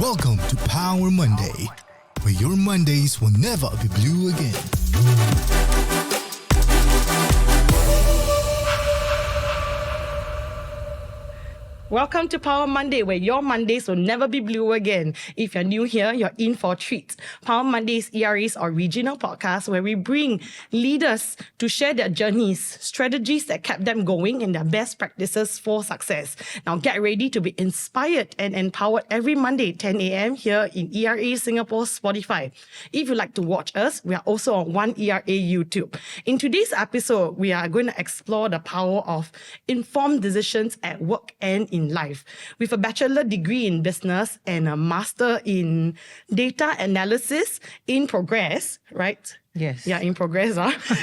Welcome to Power Monday, where your Mondays will never be blue again. Welcome to Power Monday, where your Mondays will never be blue again. If you're new here, you're in for a treat. Power Monday is ERA's original podcast where we bring leaders to share their journeys, strategies that kept them going, and their best practices for success. Now get ready to be inspired and empowered every Monday, 10 a.m. here in ERA Singapore Spotify. If you'd like to watch us, we are also on One ERA YouTube. In today's episode, we are going to explore the power of informed decisions at work and in life. With a bachelor degree in business and a master in data analysis in progress, right? Yes. Yeah, in progress.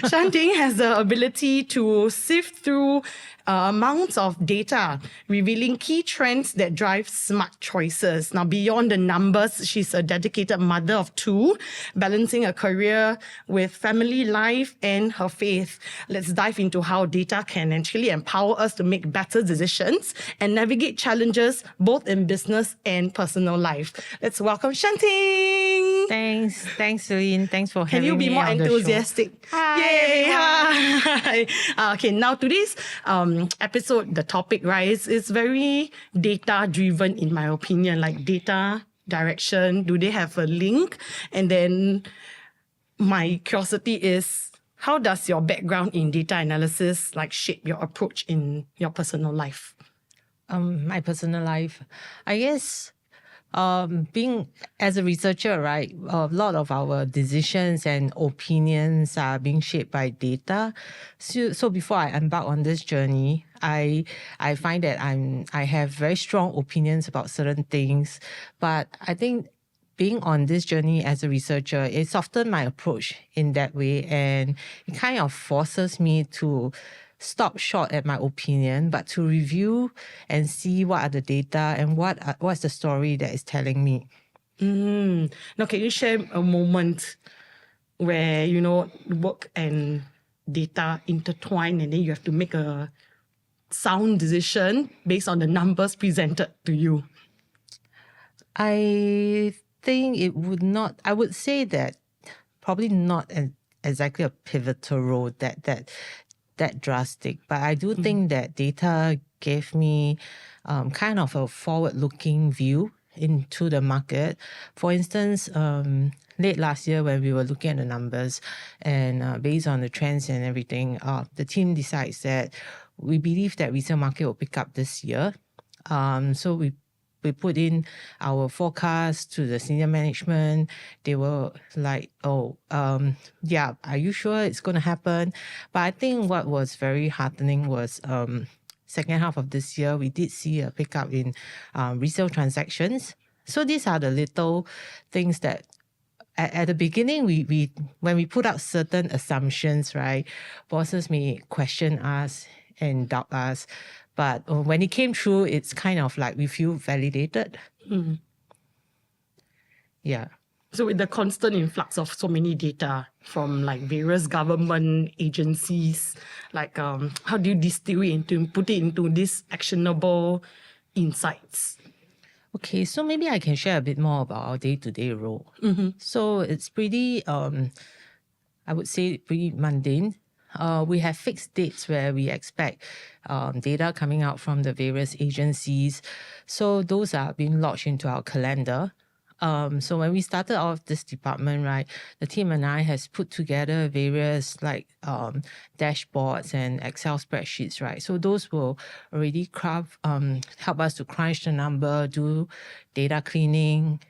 Shanting has the ability to sift through amounts of data, revealing key trends that drive smart choices. Now, beyond the numbers, she's a dedicated mother of two, balancing a career with family life and her faith. Let's dive into how data can actually empower us to make better decisions and navigate challenges both in business and personal life. Let's welcome Shanting. Thanks, Celine. Thanks for having me. Can you be more enthusiastic? Hi, Yay! Hi. Okay, now today's episode, the topic, right, is very data-driven in my opinion, like data, direction, do they have a link? And then my curiosity is, how does your background in data analysis like shape your approach in your personal life? My personal life, I guess, being as a researcher, right, a lot of our decisions and opinions are being shaped by data. So before I embark on this journey, I find that I have very strong opinions about certain things, but I think being on this journey as a researcher, it softened my approach in that way, and it kind of forces me to stop short at my opinion, but to review and see what are the data and what's the story that is telling me. Now, can you share a moment where, work and data intertwine and then you have to make a sound decision based on the numbers presented to you? I think I would say that probably not exactly a pivotal role that drastic, but I do think that data gave me kind of a forward-looking view into the market. For instance, late last year when we were looking at the numbers and based on the trends and everything, the team decides that we believe that resale market will pick up this year. So we put in our forecast to the senior management. They were like, yeah, are you sure it's going to happen? But I think what was very heartening was second half of this year, we did see a pickup in resale transactions. So these are the little things that at the beginning, when we put out certain assumptions, right, bosses may question us and doubt us. But when it came through, it's kind of like we feel validated. Yeah. So with the constant influx of so many data from like various government agencies, like how do you distill it put it into these actionable insights? Okay, so maybe I can share a bit more about our day-to-day role. So it's pretty, I would say, pretty mundane. We have fixed dates where we expect data coming out from the various agencies. So those are being lodged into our calendar. So when we started off this department, right, the team and I has put together various dashboards and Excel spreadsheets, right? So those will already help us to crunch the number, do data cleaning.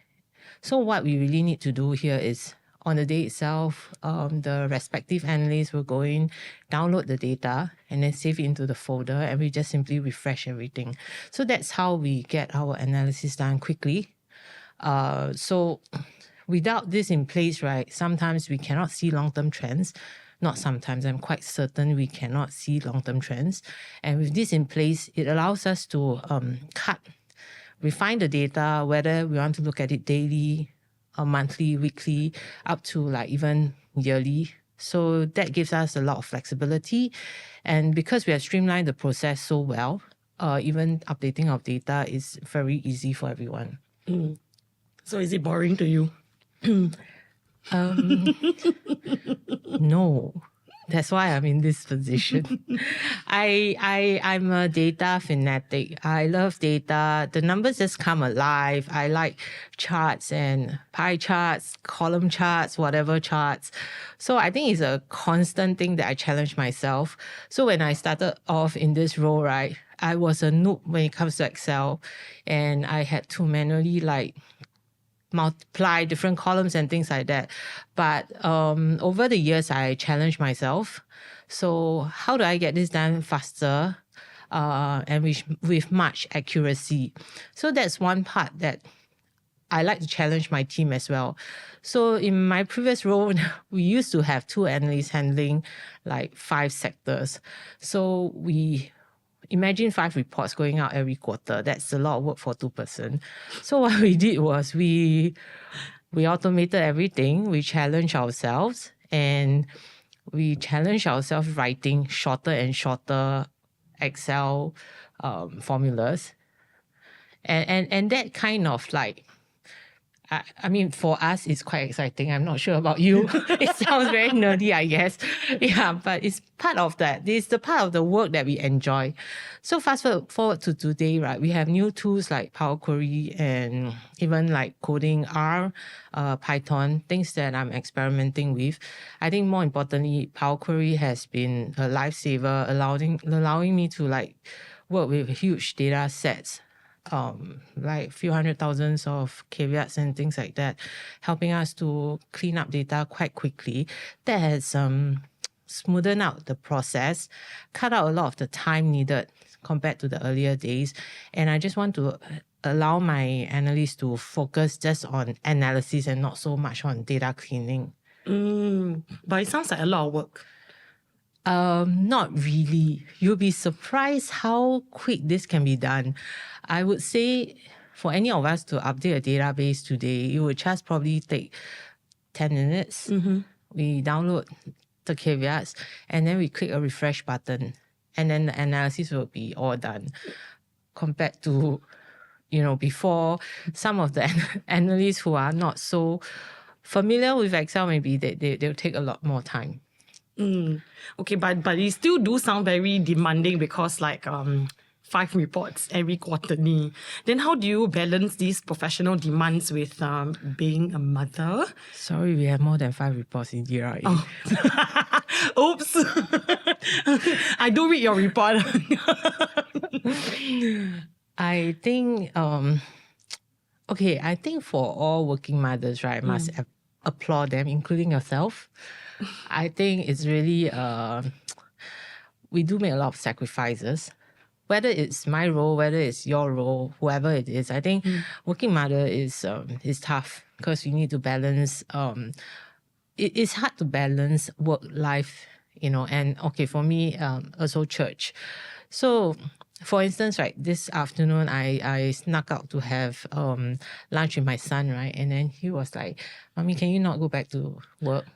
So what we really need to do here is, on the day itself, the respective analysts will go in, download the data, and then save it into the folder, and we just simply refresh everything. So that's how we get our analysis done quickly. So without this in place, right, sometimes we cannot see long-term trends. Not sometimes, I'm quite certain we cannot see long-term trends. And with this in place, it allows us to refine the data, whether we want to look at it daily, monthly, weekly, up to like even yearly. So that gives us a lot of flexibility. And because we have streamlined the process so well, even updating of data is very easy for everyone. So is it boring to you? No. That's why I'm in this position. I'm a data fanatic. I love data. The numbers just come alive. I like charts and pie charts, column charts, whatever charts. So I think it's a constant thing that I challenge myself. So when I started off in this role, right, I was a noob when it comes to Excel, and I had to manually multiply different columns and things like that. But over the years, I challenged myself. So how do I get this done faster and with much accuracy? So that's one part that I like to challenge my team as well. So in my previous role, we used to have 2 analysts handling 5 sectors. So imagine 5 reports going out every quarter. That's a lot of work for 2 person. So what we did was we automated everything. We challenged ourselves, and we challenged ourselves writing shorter and shorter Excel formulas. And that kind of I mean, for us, it's quite exciting. I'm not sure about you. It sounds very nerdy, I guess. Yeah, but it's part of that. It's the part of the work that we enjoy. So fast forward to today, right? We have new tools like Power Query and even coding R, Python, things that I'm experimenting with. I think more importantly, Power Query has been a lifesaver, allowing me to work with huge data sets. A few hundred thousands of caveats and things like that, helping us to clean up data quite quickly. That has smoothened out the process, cut out a lot of the time needed compared to the earlier days. And I just want to allow my analysts to focus just on analysis and not so much on data cleaning. But it sounds like a lot of work. Not really. You'll be surprised how quick this can be done. I would say for any of us to update a database today, it would just probably take 10 minutes. We download the caveats and then we click a refresh button, and then the analysis will be all done. Compared to, before, some of the analysts who are not so familiar with Excel, maybe they'll take a lot more time. Okay, but it still do sound very demanding because 5 reports every quarterly. Then how do you balance these professional demands with being a mother? Sorry, we have more than 5 reports in DRA. Oh. Oops. I do read your report. I think, I think for all working mothers, right, must applaud them, including yourself. I think it's really, we do make a lot of sacrifices. Whether it's my role, whether it's your role, whoever it is, I think working mother is tough because you need to balance. It's hard to balance work life, and for me, also church. So, for instance, right, this afternoon I snuck out to have lunch with my son, right, and then he was like, "Mommy, can you not go back to work?"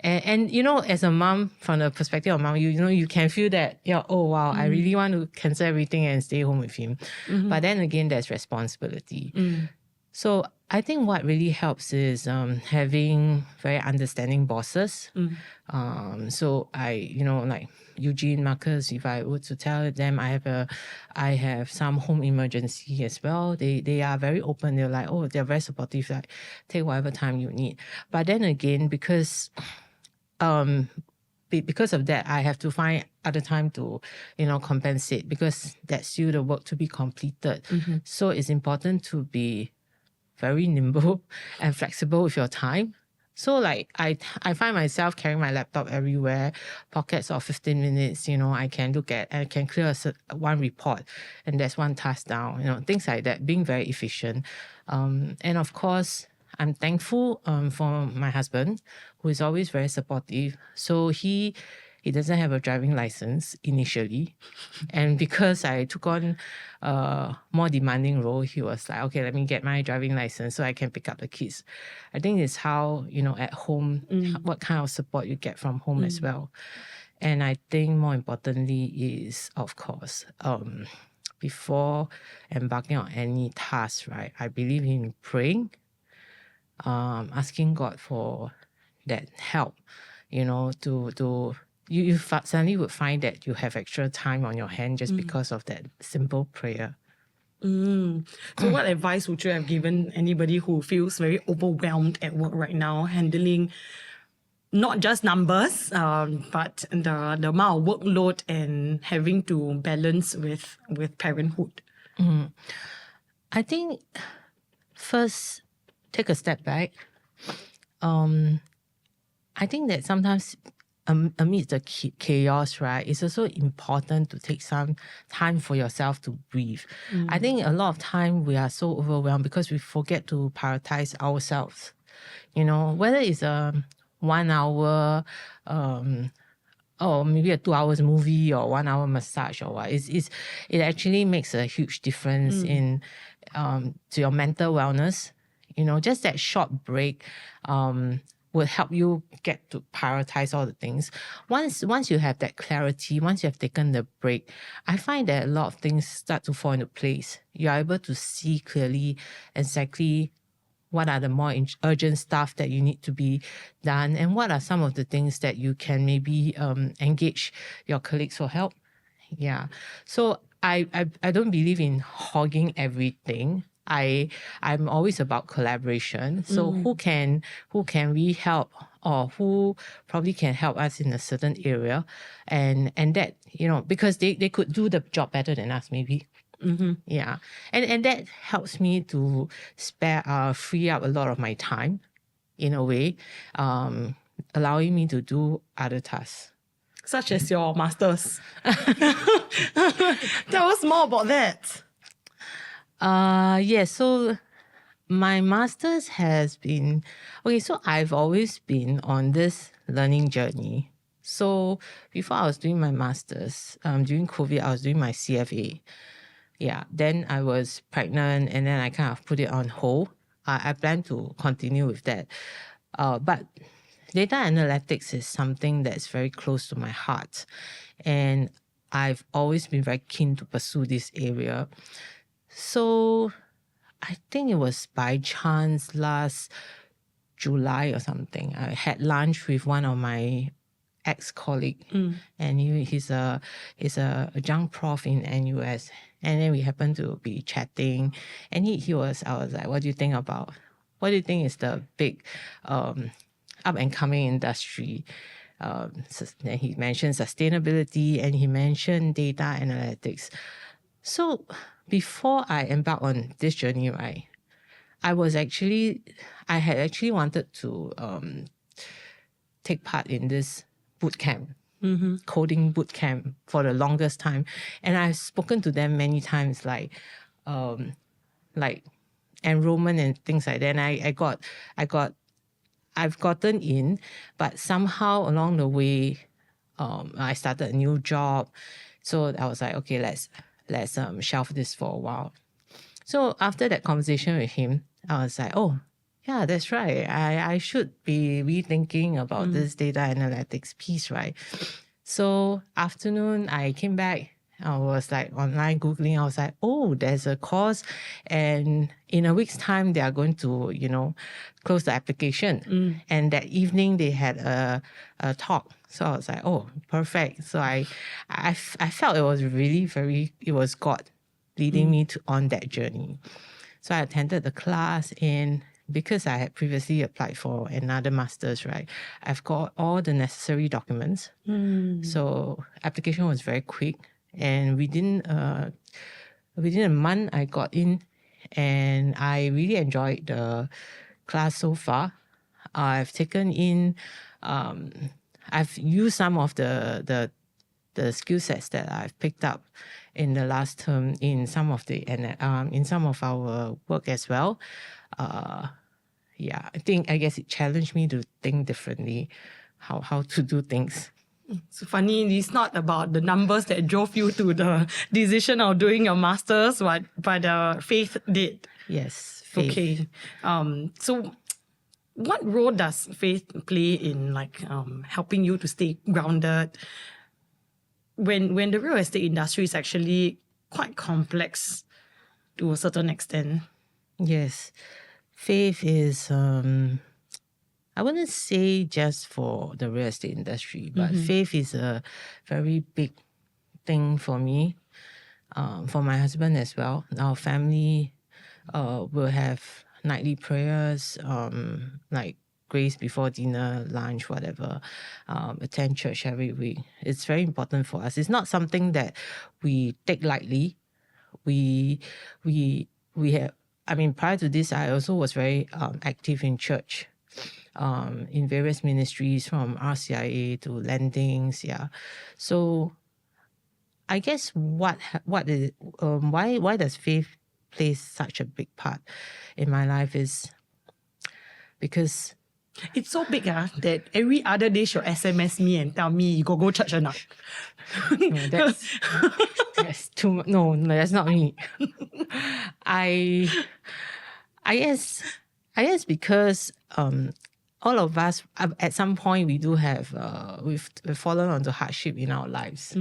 And as a mom, from the perspective of mom, you can feel that, oh wow, I really want to cancel everything and stay home with him. But then again, there's responsibility. So I think what really helps is having very understanding bosses. So I, Eugene, Marcus, if I were to tell them I have some home emergency as well, they are very open. They're like, oh, they're very supportive, take whatever time you need. But then again, because of that, I have to find other time to, compensate, because that's still the work to be completed. So it's important to be very nimble and flexible with your time. So I find myself carrying my laptop everywhere, pockets of 15 minutes, I can clear one report and there's one task down, things like that, being very efficient. And of course, I'm thankful for my husband, who is always very supportive. So he doesn't have a driving license initially. And because I took on a more demanding role, he was like, okay, let me get my driving license so I can pick up the kids. I think it's how, at home, what kind of support you get from home as well. And I think more importantly is, of course, before embarking on any task, right? I believe in praying, asking God for that help, suddenly would find that you have extra time on your hand just because of that simple prayer. So what advice would you have given anybody who feels very overwhelmed at work right now, handling not just numbers, but the amount of workload and having to balance with parenthood? I think first, take a step back. I think that sometimes amidst the chaos, right, it's also important to take some time for yourself to breathe. I think a lot of time we are so overwhelmed because we forget to prioritize ourselves. Whether it's a 1 hour, or maybe a 2 hours movie or 1 hour massage or what, it actually makes a huge difference in to your mental wellness. Just that short break will help you get to prioritize all the things. Once you have that clarity, once you have taken the break, I find that a lot of things start to fall into place. You're able to see clearly exactly what are the more urgent stuff that you need to be done, and what are some of the things that you can maybe engage your colleagues for help. Yeah. So I don't believe in hogging everything. I'm always about collaboration. So who can we help, or who probably can help us in a certain area, and that, because they could do the job better than us maybe. Yeah. And that helps me to free up a lot of my time in a way, allowing me to do other tasks. Such as your masters. Tell us more about that. So my master's has been, so I've always been on this learning journey. So before I was doing my master's, during COVID, I was doing my CFA. Yeah, then I was pregnant and then I kind of put it on hold. I plan to continue with that. But data analytics is something that's very close to my heart. And I've always been very keen to pursue this area. So I think it was by chance last July or something, I had lunch with one of my ex-colleague, and he's a young prof in NUS, and then we happened to be chatting, and I was like, what do you think is the big up and coming industry? Then he mentioned sustainability and he mentioned data analytics. So before I embarked on this journey, right, I had actually wanted to take part in this boot camp, coding boot camp, for the longest time. And I've spoken to them many times, like enrollment and things like that. And I've gotten in, but somehow along the way, I started a new job. So I was like, okay, let's shelve this for a while. So after that conversation with him, I was like, oh, yeah, that's right. I should be rethinking about this data analytics piece, right? So afternoon, I came back. I was like online Googling. I was like, oh, there's a course. And in a week's time, they are going to, close the application. And that evening, they had a talk. So I was like, oh, perfect. So I felt it was really it was God leading me on that journey. So I attended the class, and because I had previously applied for another master's, right, I've got all the necessary documents. So application was very quick, and within a month I got in, and I really enjoyed the class so far. I've taken in, I've used some of the skill sets that I've picked up in the last term in some of our work as well. I guess it challenged me to think differently, how to do things. So funny, it's not about the numbers that drove you to the decision of doing your master's, but faith did. Yes, faith. Okay. So what role does faith play in helping you to stay grounded when the real estate industry is actually quite complex to a certain extent. Yes. Faith is, I wouldn't say just for the real estate industry, but faith is a very big thing for me, for my husband as well. Our family will have nightly prayers, like grace before dinner, lunch, whatever, attend church every week. It's very important for us. It's not something that we take lightly. We have, I mean, prior to this, I also was very active in church, in various ministries from RCIA to lendings. Yeah. So I guess why does faith play such a big part in my life is because It's so big that every other day she'll SMS me and tell me, you go church or not? no, that's too much. No, that's not me. I guess because all of us at some point we do have we've fallen onto hardship in our lives,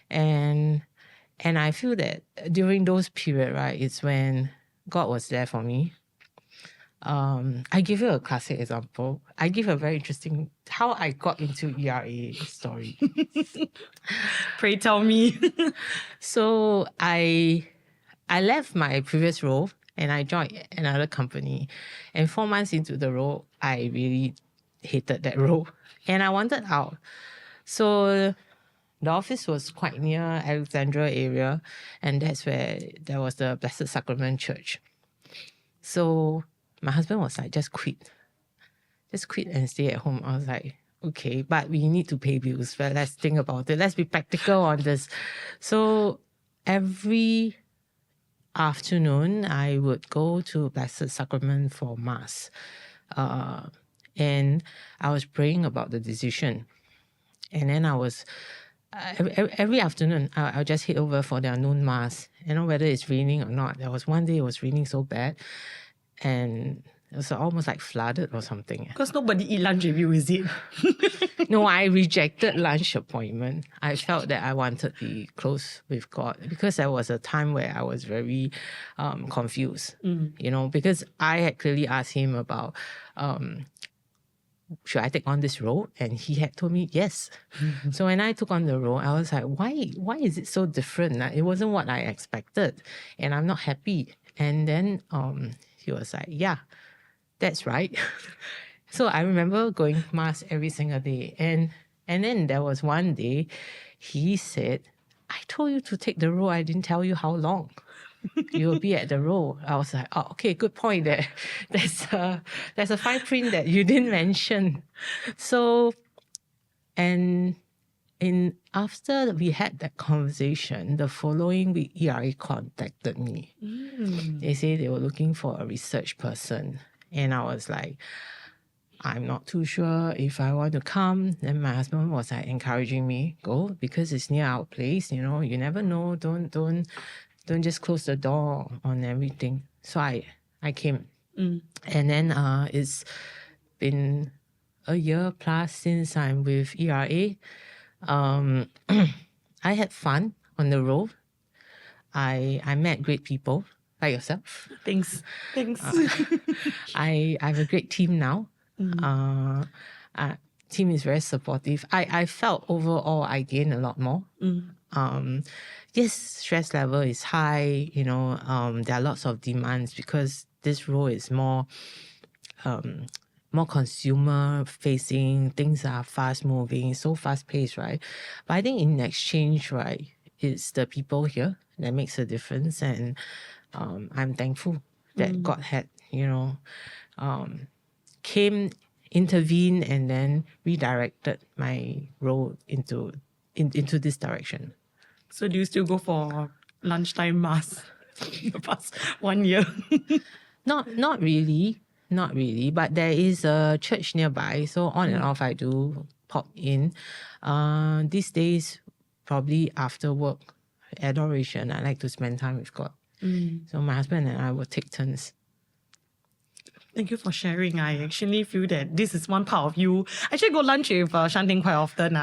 and I feel that during those period, right, it's when God was there for me. I give you a classic example. I give a very interesting how I got into ERA story. Pray tell me. So I left my previous role and I joined another company. And 4 months into the role, I really hated that role and I wanted out. So the office was quite near Alexandra area, and that's where there was the Blessed Sacrament Church. So my husband was like, just quit and stay at home. I was like, okay, but we need to pay bills. But let's think about it. Let's be practical on this. So every afternoon, I would go to Blessed Sacrament for Mass. And I was praying about the decision. And then I was, every afternoon, I'll just head over for their noon Mass. You know, whether it's raining or not. There was one day it was raining so bad. And it was almost like flooded or something. Because nobody eat lunch with you, is it? No, I rejected lunch appointment. I felt that I wanted to be close with God because there was a time where I was very confused, you know, because I had clearly asked him about, should I take on this role? And he had told me yes. So when I took on the role, I was like, why is it so different? It wasn't what I expected and I'm not happy. And then he was like, yeah, that's right. So I remember going Mass every single day. And then there was one day he said, I told you to take the role. I didn't tell you how long you will be at the role. I was like, oh, okay, good point there. There's a fine print that you didn't mention. So, and after we had that conversation, the following week, ERA contacted me. They say they were looking for a research person. And I was like, I'm not too sure if I want to come. Then my husband was like encouraging me, go, because it's near our place, you know, you never know, don't just close the door on everything. So I came. And then it's been a year plus since I'm with ERA. I had fun on the road. I met great people like yourself. Thanks. I have a great team now. Team is very supportive. I felt overall I gained a lot more. Yes, stress level is high. You know, there are lots of demands because this role is more consumer facing. Things are fast moving, so fast paced, right? But I think in exchange, right, it's the people here that makes a difference, and I'm thankful that God had, you know, intervened and then redirected my role into this direction. So do you still go for lunchtime Mass the past 1 year? Not really, but there is a church nearby, so on and off I do pop in. These days, probably after work, adoration, I like to spend time with God. So my husband and I will take turns. Thank you for sharing. I actually feel that this is one part of you. I actually go lunch with Shanting quite often.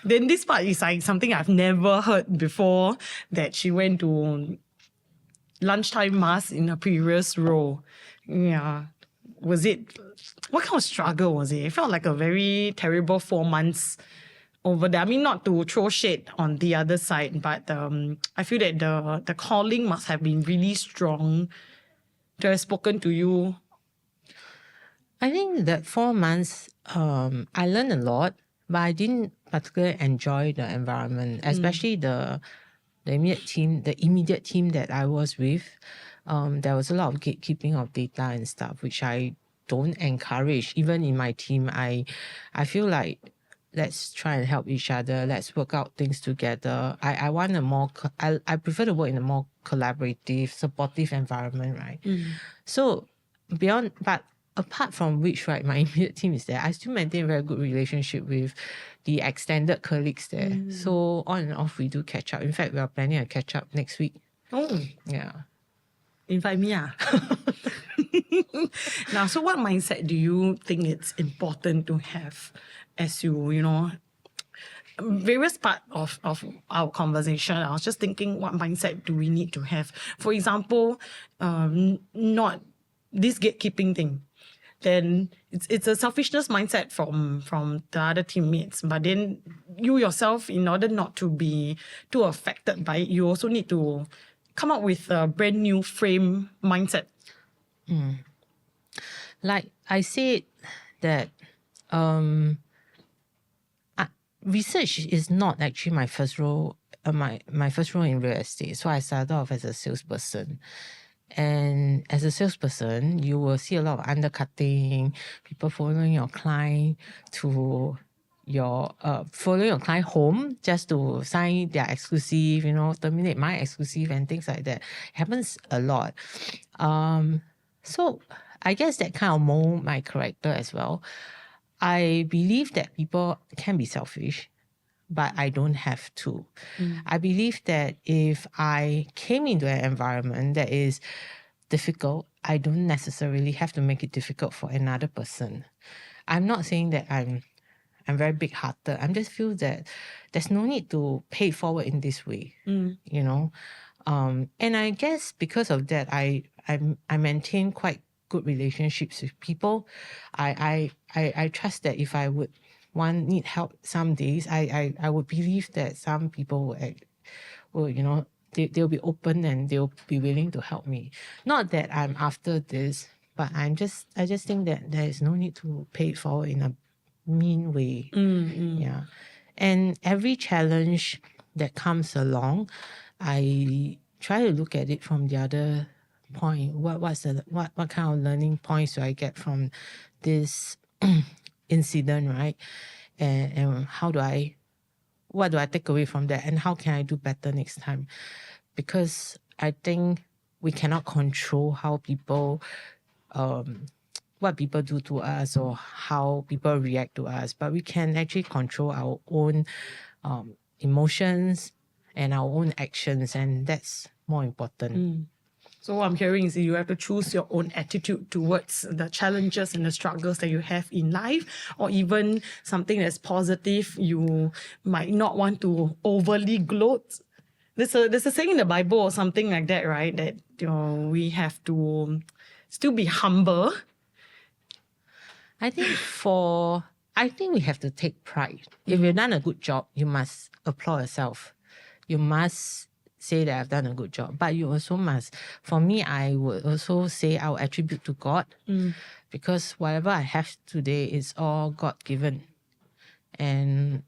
Then this part is like something I've never heard before, that she went to lunchtime mass in a previous role. Yeah. Was it, what kind of struggle was it? It felt like a very terrible 4 months over there. I mean, not to throw shade on the other side, but I feel that the calling must have been really strong to have spoken to you. I think that 4 months, I learned a lot, but I didn't particularly enjoy the environment, especially the immediate team that I was with. There was a lot of gatekeeping of data and stuff, which I don't encourage. Even in my team, I feel like let's try and help each other. Let's work out things together. I want a more, I prefer to work in a more collaborative, supportive environment, right? So but apart from which, right, my immediate team is there, I still maintain a very good relationship with the extended colleagues there. So on and off, we do catch up. In fact, we are planning a catch up next week. Oh, Yeah. invite me. Now, so what mindset do you think it's important to have as you various part of our conversation, I was just thinking, what mindset do we need to have? For example, not this gatekeeping thing. Then it's a selfishness mindset from the other teammates. But then you yourself, in order not to be too affected by it, you also need to come up with a brand new frame mindset. Like I said that research is not actually my first role, my first role in real estate. So I started off as a salesperson. And as a salesperson, you will see a lot of undercutting, people following your client to following your client home just to sign their exclusive, terminate my exclusive and things like that. It happens a lot. So I guess that kind of mold my character as well. I believe that people can be selfish, but I don't have to. I believe that if I came into an environment that is difficult, I don't necessarily have to make it difficult for another person. I'm not saying that I'm very big-hearted. I just feel that there's no need to pay it forward in this way, And I guess because of that, I maintain quite good relationships with people. I trust that if I would need help some days, I would believe that some people will they'll be open and they'll be willing to help me. Not that I'm after this, but I just think that there is no need to pay it forward in a mean way. Yeah. And every challenge that comes along, I try to look at it from the other point. What kind of learning points do I get from this incident, right? And what do I take away from that, and how can I do better next time? Because I think we cannot control how people, what people do to us or how people react to us, but we can actually control our own emotions and our own actions, and that's more important. So what I'm hearing is you have to choose your own attitude towards the challenges and the struggles that you have in life, or even something that's positive. You might not want to overly gloat. There's a saying in the Bible or something like that, right? That we have to still be humble. I think we have to take pride. If you've done a good job, you must applaud yourself. You must say that I've done a good job. But you also must, for me, I would also say I will attribute to God, because whatever I have today is all God-given. And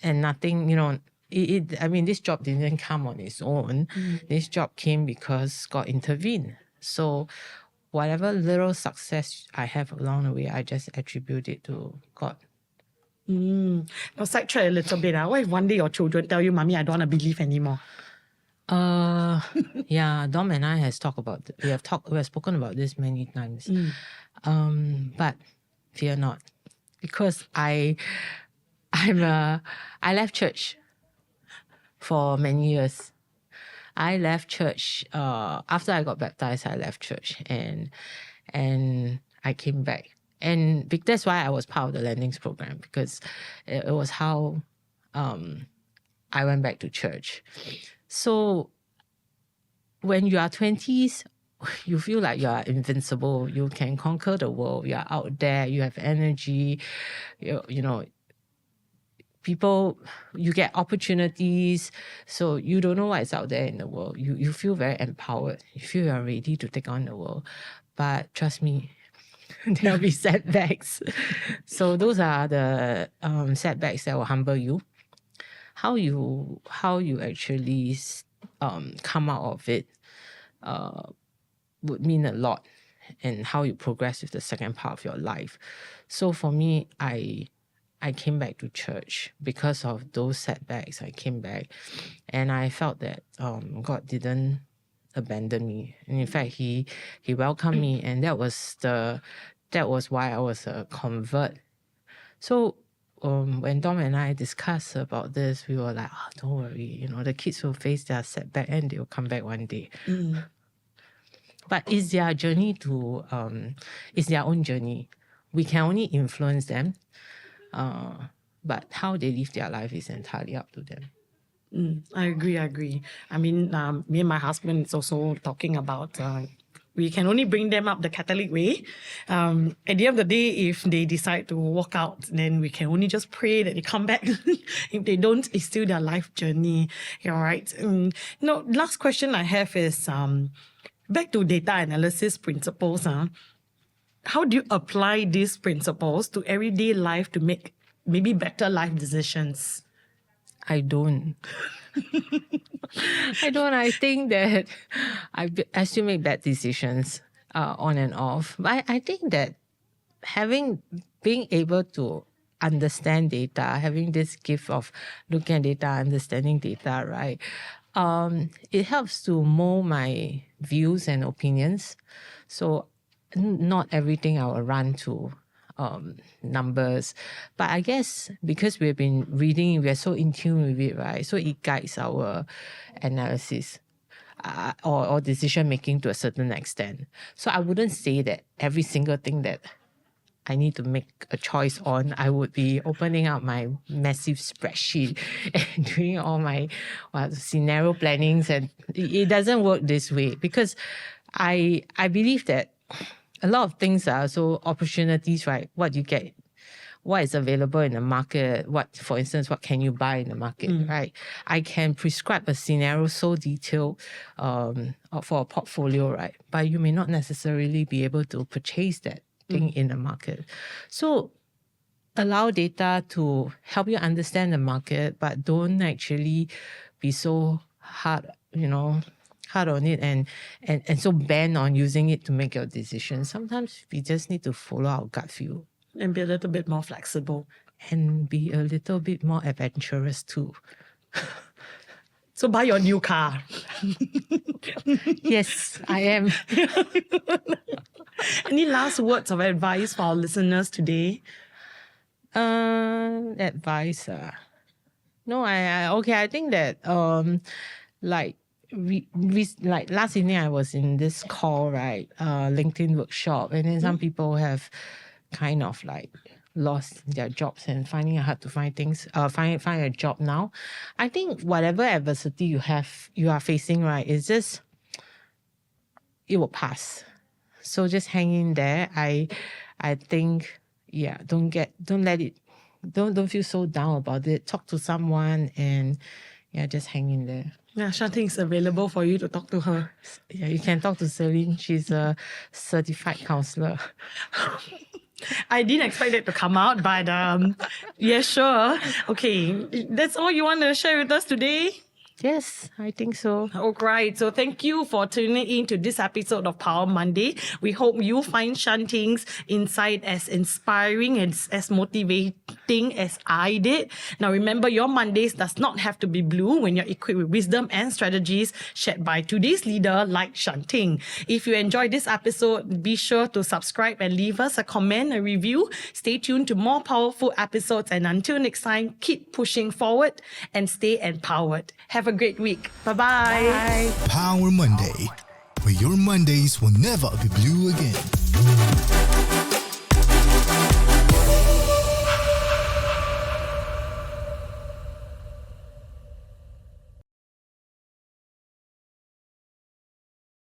nothing, this job didn't come on its own. This job came because God intervened. So whatever little success I have along the way, I just attribute it to God. Now, sidetrack a little bit. What if one day your children tell you, "Mommy, I don't want to believe anymore"? Yeah, Dom and I have spoken about this many times. But fear not, because I left church for many years. I left church after I got baptized. I left church, and and I came back. And that's why I was part of the landings program, because it was how I went back to church. So when you are 20s, you feel like you are invincible. You can conquer the world. You are out there. You have energy. You know, people, you get opportunities. So you don't know what is out there in the world. You feel very empowered. You feel you are ready to take on the world. But trust me, there'll be setbacks. So those are the setbacks that will humble you. How you actually come out of it would mean a lot, and how you progress with the second part of your life. So for me, I came back to church because of those setbacks. I came back, and I felt that God didn't abandon me. And in fact, He welcomed me, and that was why I was a convert. So when Dom and I discussed about this, we were like, don't worry, the kids will face their setback and they'll come back one day. But it's their journey it's their own journey. We can only influence them, but how they live their life is entirely up to them. I agree. I mean, me and my husband is also talking about we can only bring them up the Catholic way. At the end of the day, if they decide to walk out, then we can only just pray that they come back. If they don't, it's still their life journey. All right. Last question I have is back to data analysis principles. How do you apply these principles to everyday life to make maybe better life decisions? I don't. I think that I still make bad decisions on and off. But I think that being able to understand data, having this gift of looking at data, understanding data, right? It helps to mold my views and opinions. So not everything I will run to numbers. But I guess because we've been reading, we're so in tune with it, right? So it guides our analysis or decision making to a certain extent. So I wouldn't say that every single thing that I need to make a choice on, I would be opening up my massive spreadsheet and doing all my scenario plannings. And it doesn't work this way, because I believe that a lot of things are also opportunities, right? What you get, what is available in the market, for instance, what can you buy in the market, right? I can prescribe a scenario so detailed for a portfolio, right? But you may not necessarily be able to purchase that thing in the market. So allow data to help you understand the market, but don't actually be so hard on it and so bent on using it to make your decisions. Sometimes we just need to follow our gut feel. And be a little bit more flexible. And be a little bit more adventurous too. So buy your new car. Yes, I am. Any last words of advice for our listeners today? Advice? No, I think that like last evening I was in this call, right? LinkedIn workshop, and then some people have kind of like lost their jobs and finding it hard to find find a job now. I think whatever adversity you are facing, right, it will pass. So just hang in there. I think, don't feel so down about it. Talk to someone and just hang in there. Yeah, Shanting is available for you to talk to her. Yeah, you can talk to Celine. She's a certified counselor. I didn't expect it to come out, but yeah, sure. Okay, that's all you want to share with us today? Yes, I think so. All right. So thank you for tuning in to this episode of Power Monday. We hope you find Shanting's insight as inspiring and as motivating as I did. Now remember, your Mondays does not have to be blue when you're equipped with wisdom and strategies shared by today's leader like Shanting. If you enjoyed this episode, be sure to subscribe and leave us a comment, a review. Stay tuned to more powerful episodes, and until next time, keep pushing forward and stay empowered. Have a great week. Bye-bye. Bye. Power Monday, where your Mondays will never be blue again. Monday.